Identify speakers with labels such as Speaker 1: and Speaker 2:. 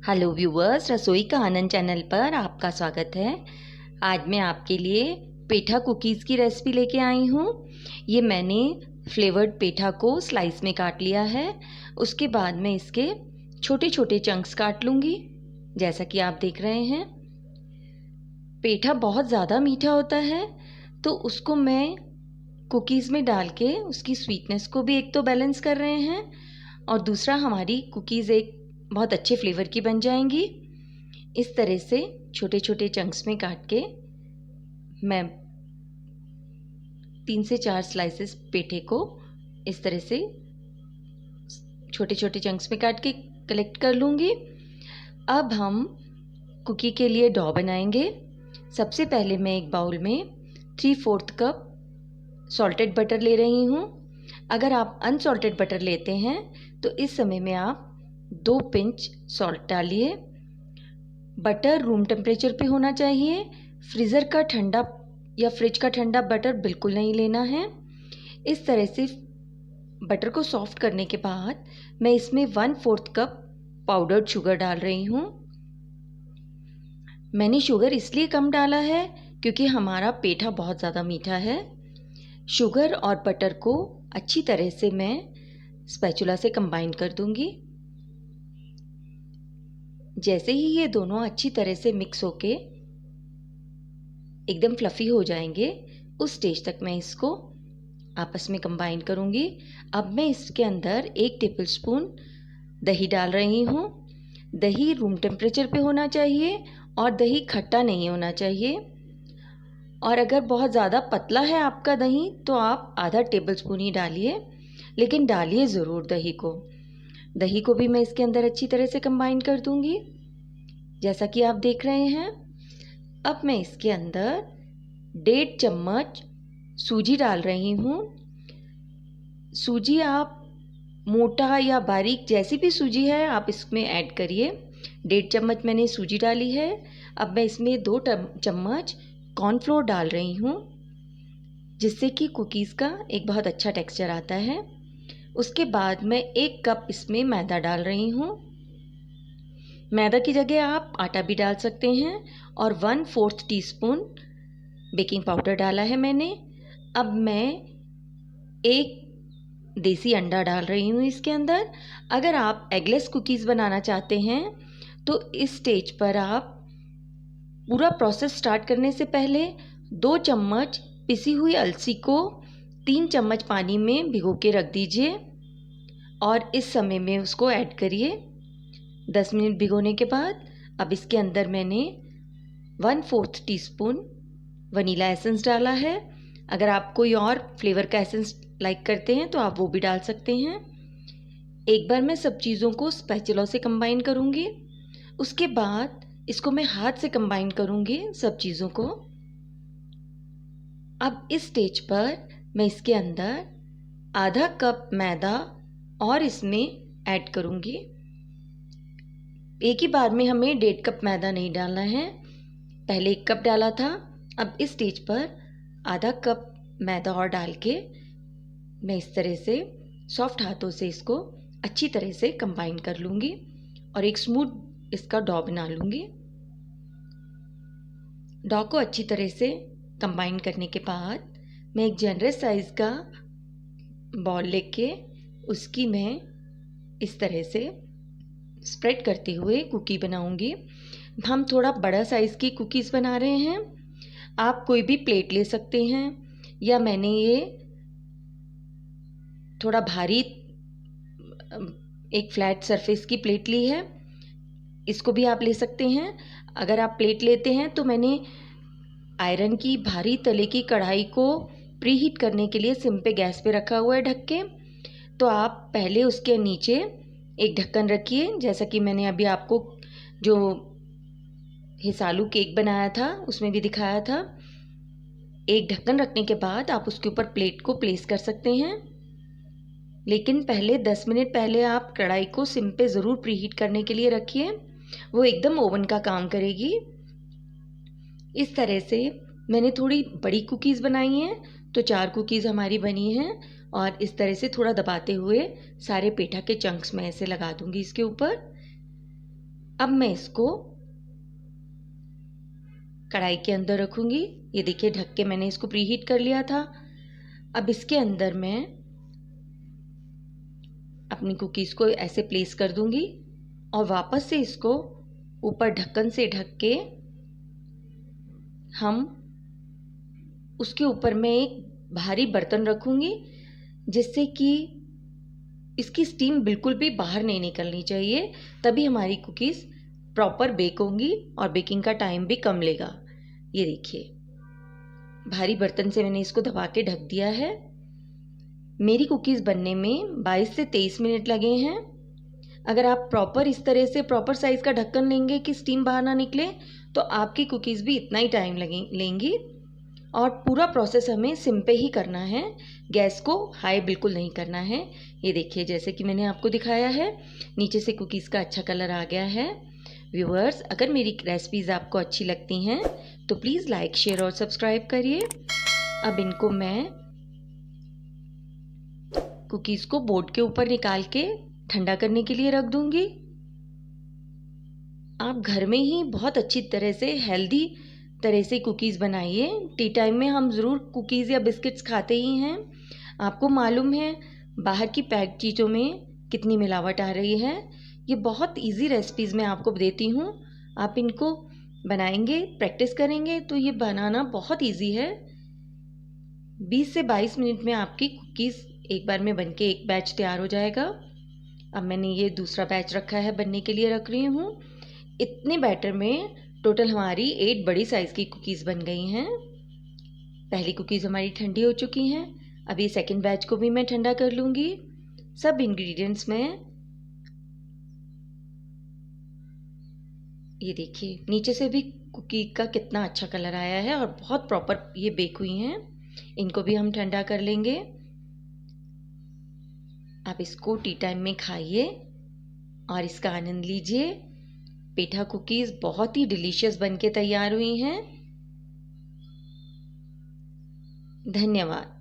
Speaker 1: Hello viewers, रसोई का आनंद channel पर आपका स्वागत है। आज मैं आपके लिए पेठा कुकीज़ की रेसिपी लेके आई हूँ। ये मैंने फ्लेवर्ड पेठा को स्लाइस में काट लिया है। उसके बाद मैं इसके छोटे छोटे चंक्स काट लूँगी, जैसा कि आप देख रहे हैं। पेठा बहुत ज़्यादा मीठा होता है, तो उसको मैं कुकीज़ में डाल के उसकी स्वीटनेस को भी एक तो बैलेंस कर रहे हैं, और दूसरा हमारी कुकीज़ एक बहुत अच्छे फ्लेवर की बन जाएंगी। इस तरह से छोटे छोटे चंक्स में काट के मैं 3 से 4 स्लाइसेस पेठे को इस तरह से छोटे छोटे चंक्स में काट के कलेक्ट कर लूँगी। अब हम कुकी के लिए डो बनाएंगे। सबसे पहले मैं एक बाउल में 3/4 कप सॉल्टेड बटर ले रही हूँ। अगर आप अनसॉल्टेड बटर लेते हैं तो इस समय में आप 2 पिंच सॉल्ट डालिए। बटर रूम टेम्परेचर पे होना चाहिए। फ्रीज़र का ठंडा या फ्रिज का ठंडा बटर बिल्कुल नहीं लेना है। इस तरह से बटर को सॉफ्ट करने के बाद मैं इसमें 1/4 कप पाउडर्ड शुगर डाल रही हूँ। मैंने शुगर इसलिए कम डाला है क्योंकि हमारा पेठा बहुत ज़्यादा मीठा है। शुगर और बटर को अच्छी तरह से मैं स्पैचुला से कंबाइन कर दूंगी। जैसे ही ये दोनों अच्छी तरह से मिक्स होके एकदम फ्लफ़ी हो जाएंगे, उस स्टेज तक मैं इसको आपस में कंबाइन करूंगी। अब मैं इसके अंदर 1 टेबलस्पून दही डाल रही हूँ। दही रूम टेम्परेचर पे होना चाहिए और दही खट्टा नहीं होना चाहिए। और अगर बहुत ज़्यादा पतला है आपका दही तो आप आधा टेबलस्पून ही डालिए, लेकिन डालिए ज़रूर दही को। दही को भी मैं इसके अंदर अच्छी तरह से कंबाइन कर दूंगी, जैसा कि आप देख रहे हैं। अब मैं इसके अंदर 1.5 चम्मच सूजी डाल रही हूँ। सूजी आप मोटा या बारीक जैसी भी सूजी है आप इसमें ऐड करिए। 1.5 चम्मच मैंने सूजी डाली है। अब मैं इसमें 2 चम्मच कॉर्नफ्लोर डाल रही हूँ, जिससे कि कुकीज़ का एक बहुत अच्छा टेक्सचर आता है। उसके बाद मैं 1 कप इसमें मैदा डाल रही हूँ। मैदा की जगह आप आटा भी डाल सकते हैं। और 1/4 टीस्पून बेकिंग पाउडर डाला है मैंने। अब मैं 1 देसी अंडा डाल रही हूँ इसके अंदर। अगर आप एगलेस कुकीज़ बनाना चाहते हैं तो इस स्टेज पर आप पूरा प्रोसेस स्टार्ट करने से पहले 2 चम्मच पिसी हुई अलसी को 3 चम्मच पानी में भिगो के रख दीजिए, और इस समय में उसको ऐड करिए। 10 मिनट भिगोने के बाद अब इसके अंदर मैंने 1/4 टीस्पून वनीला एसेंस डाला है। अगर आप कोई और फ्लेवर का एसेंस लाइक करते हैं तो आप वो भी डाल सकते हैं। एक बार मैं सब चीज़ों को स्पैचुला से कंबाइन करूँगी। उसके बाद इसको मैं हाथ से कंबाइन करूँगी सब चीज़ों को। अब इस स्टेज पर मैं इसके अंदर आधा कप मैदा और इसमें ऐड करूँगी। एक ही बार में हमें 1.5 कप मैदा नहीं डालना है। पहले 1 कप डाला था, अब इस स्टेज पर आधा कप मैदा और डाल के मैं इस तरह से सॉफ्ट हाथों से इसको अच्छी तरह से कंबाइन कर लूँगी और एक स्मूथ इसका डो बना लूँगी। डो को अच्छी तरह से कंबाइन करने के बाद मैं एक जनरस साइज़ का बॉल लेके उसकी मैं इस तरह से स्प्रेड करते हुए कुकी बनाऊंगी। हम थोड़ा बड़ा साइज़ की कुकीज़ बना रहे हैं। आप कोई भी प्लेट ले सकते हैं, या मैंने ये थोड़ा भारी एक फ्लैट सरफेस की प्लेट ली है, इसको भी आप ले सकते हैं। अगर आप प्लेट लेते हैं तो मैंने आयरन की भारी तले की कढ़ाई को प्रीहीट करने के लिए सिम पे गैस पे रखा हुआ है ढक के। तो आप पहले उसके नीचे एक ढक्कन रखिए, जैसा कि मैंने अभी आपको जो हिसालू केक बनाया था उसमें भी दिखाया था। एक ढक्कन रखने के बाद आप उसके ऊपर प्लेट को प्लेस कर सकते हैं, लेकिन पहले 10 मिनट पहले आप कढ़ाई को सिम पे ज़रूर प्रीहीट करने के लिए रखिए, वो एकदम ओवन का काम करेगी। इस तरह से मैंने थोड़ी बड़ी कुकीज़ बनाई हैं, तो 4 कुकीज़ हमारी बनी हैं। और इस तरह से थोड़ा दबाते हुए सारे पेठा के चंक्स में ऐसे लगा दूंगी इसके ऊपर। अब मैं इसको कढ़ाई के अंदर रखूंगी। ये देखिए ढक के मैंने इसको प्रीहीट कर लिया था। अब इसके अंदर मैं अपनी कुकीज़ को ऐसे प्लेस कर दूंगी और वापस से इसको ऊपर ढक्कन से ढक के हम उसके ऊपर मैं एक भारी बर्तन रखूंगी, जिससे कि इसकी स्टीम बिल्कुल भी बाहर नहीं निकलनी चाहिए, तभी हमारी कुकीज़ प्रॉपर बेक होंगी और बेकिंग का टाइम भी कम लेगा। ये देखिए भारी बर्तन से मैंने इसको दबा के ढक दिया है। मेरी कुकीज़ बनने में 22 से 23 मिनट लगे हैं। अगर आप प्रॉपर इस तरह से प्रॉपर साइज़ का ढक्कन लेंगे कि स्टीम बाहर ना निकले, तो आपकी कुकीज़ भी इतना ही टाइम लेंगी। और पूरा प्रोसेस हमें सिम पे ही करना है, गैस को हाई बिल्कुल नहीं करना है। ये देखिए जैसे कि मैंने आपको दिखाया है, नीचे से कुकीज़ का अच्छा कलर आ गया है। व्यूअर्स, अगर मेरी रेसिपीज़ आपको अच्छी लगती हैं तो प्लीज़ लाइक, शेयर और सब्सक्राइब करिए। अब इनको मैं कुकीज़ को बोर्ड के ऊपर निकाल के ठंडा करने के लिए रख दूंगी। आप घर में ही बहुत अच्छी तरह से हेल्दी तरह से कुकीज़ बनाइए। टी टाइम में हम ज़रूर कुकीज़ या बिस्किट्स खाते ही हैं। आपको मालूम है बाहर की पैक्ड चीज़ों में कितनी मिलावट आ रही है। ये बहुत इजी रेसिपीज़ मैं आपको देती हूँ। आप इनको बनाएंगे, प्रैक्टिस करेंगे तो ये बनाना बहुत इजी है। 20 से 22 मिनट में आपकी कुकीज़ एक बार में बनके एक बैच तैयार हो जाएगा। अब मैंने ये दूसरा बैच रखा है, बनने के लिए रख रही हूँ। इतने बैटर में टोटल हमारी 8 बड़ी साइज़ की कुकीज़ बन गई हैं। पहली कुकीज़ हमारी ठंडी हो चुकी हैं। अब ये सेकंड बैच को भी मैं ठंडा कर लूँगी। सब इंग्रेडिएंट्स में ये देखिए नीचे से भी कुकी का कितना अच्छा कलर आया है और बहुत प्रॉपर ये बेक हुई हैं। इनको भी हम ठंडा कर लेंगे। आप इसको टी टाइम में खाइए और इसका आनंद लीजिए। पेठा कुकीज़ बहुत ही डिलीशियस बनके तैयार हुई हैं। धन्यवाद।